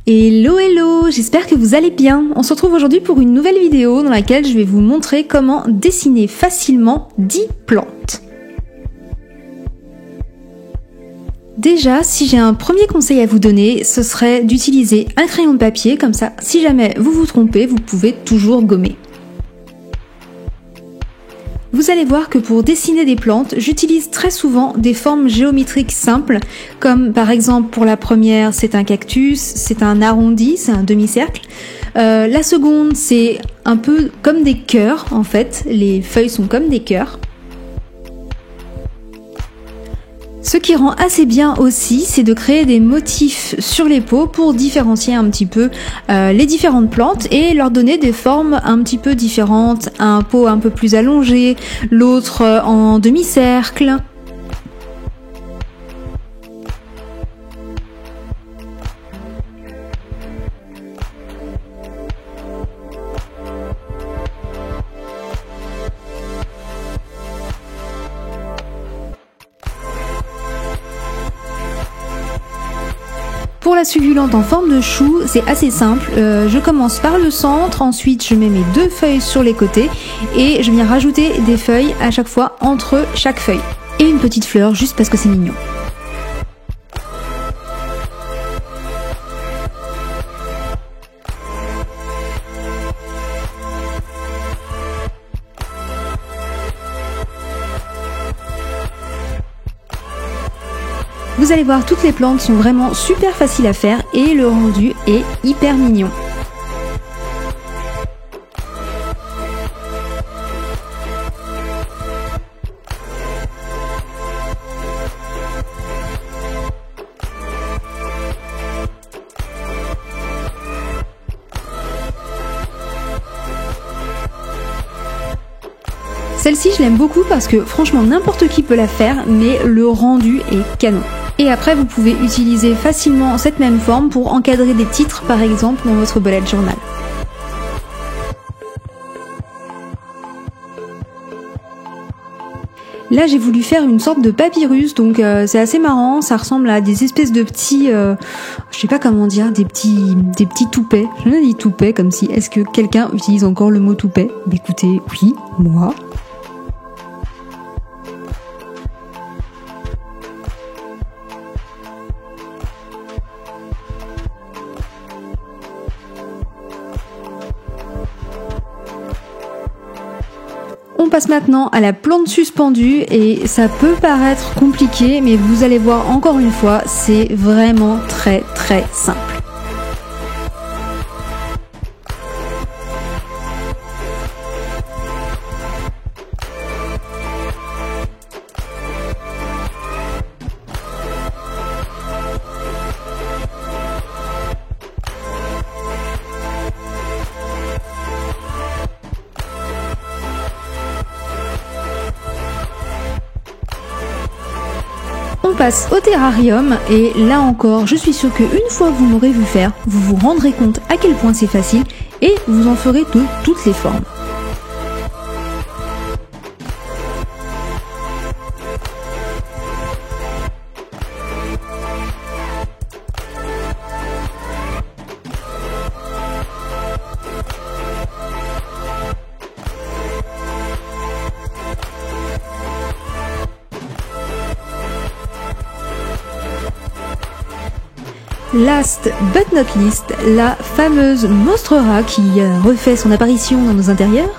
Hello hello, j'espère que vous allez bien. On se retrouve aujourd'hui pour une nouvelle vidéo dans laquelle je vais vous montrer comment dessiner facilement 10 plantes. Déjà, si j'ai un premier conseil à vous donner, ce serait d'utiliser un crayon de papier, comme ça, si jamais vous vous trompez, vous pouvez toujours gommer. Vous allez voir que pour dessiner des plantes, j'utilise très souvent des formes géométriques simples, comme par exemple pour la première, c'est un cactus, c'est un arrondi, c'est un demi-cercle. La seconde, c'est un peu comme des cœurs en fait, les feuilles sont comme des cœurs. Ce qui rend assez bien aussi, c'est de créer des motifs sur les pots pour différencier un petit peu les différentes plantes et leur donner des formes un petit peu différentes. Un pot un peu plus allongé, l'autre en demi-cercle. Pour la succulente en forme de chou, c'est assez simple. Je commence par le centre, ensuite je mets mes 2 feuilles sur les côtés et je viens rajouter des feuilles à chaque fois entre chaque feuille. Et une petite fleur juste parce que c'est mignon. Vous allez voir, toutes les plantes sont vraiment super faciles à faire et le rendu est hyper mignon. Celle-ci, je l'aime beaucoup parce que franchement, n'importe qui peut la faire, mais le rendu est canon. Et après, vous pouvez utiliser facilement cette même forme pour encadrer des titres, par exemple, dans votre bullet journal. Là, j'ai voulu faire une sorte de papyrus, donc c'est assez marrant, ça ressemble à des espèces de petits, je sais pas comment dire, des petits toupets. Je dis toupet comme si, est-ce que quelqu'un utilise encore le mot toupet? Écoutez, oui, moi. On passe maintenant à la plante suspendue et ça peut paraître compliqué, mais vous allez voir encore une fois, c'est vraiment très simple. On passe au terrarium et là encore, je suis sûre qu'une fois que vous m'aurez vu faire, vous vous rendrez compte à quel point c'est facile et vous en ferez de toutes les formes. Last but not least, la fameuse Monstera qui refait son apparition dans nos intérieurs,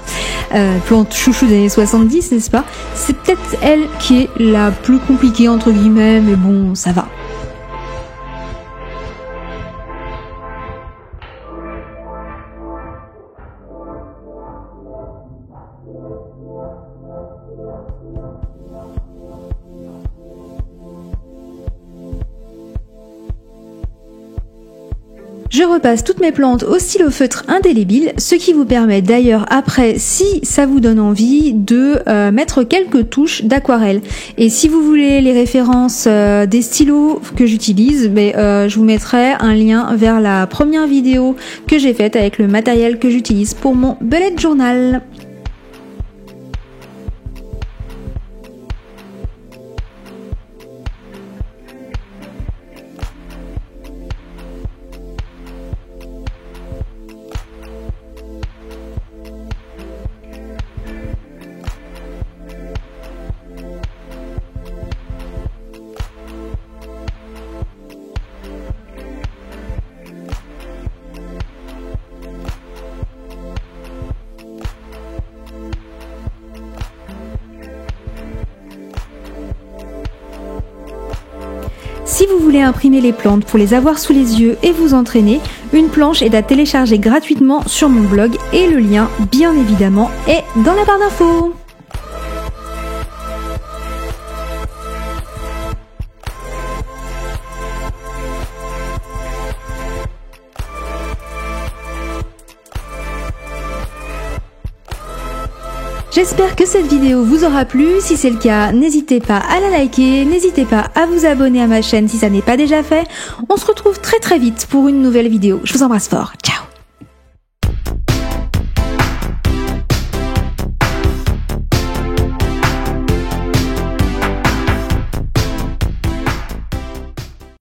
plante chouchou des années 70, n'est-ce pas? C'est peut-être elle qui est la plus compliquée entre guillemets, mais bon, ça va. Je repasse toutes mes plantes au stylo feutre indélébile, ce qui vous permet d'ailleurs après, si ça vous donne envie, de mettre quelques touches d'aquarelle. Et si vous voulez les références des stylos que j'utilise, je vous mettrai un lien vers la première vidéo que j'ai faite avec le matériel que j'utilise pour mon bullet journal. Si vous voulez imprimer les plantes pour les avoir sous les yeux et vous entraîner, une planche est à télécharger gratuitement sur mon blog et le lien, bien évidemment, est dans la barre d'infos. J'espère que cette vidéo vous aura plu. Si c'est le cas, n'hésitez pas à la liker, n'hésitez pas à vous abonner à ma chaîne si ça n'est pas déjà fait. On se retrouve très vite pour une nouvelle vidéo. Je vous embrasse fort. Ciao.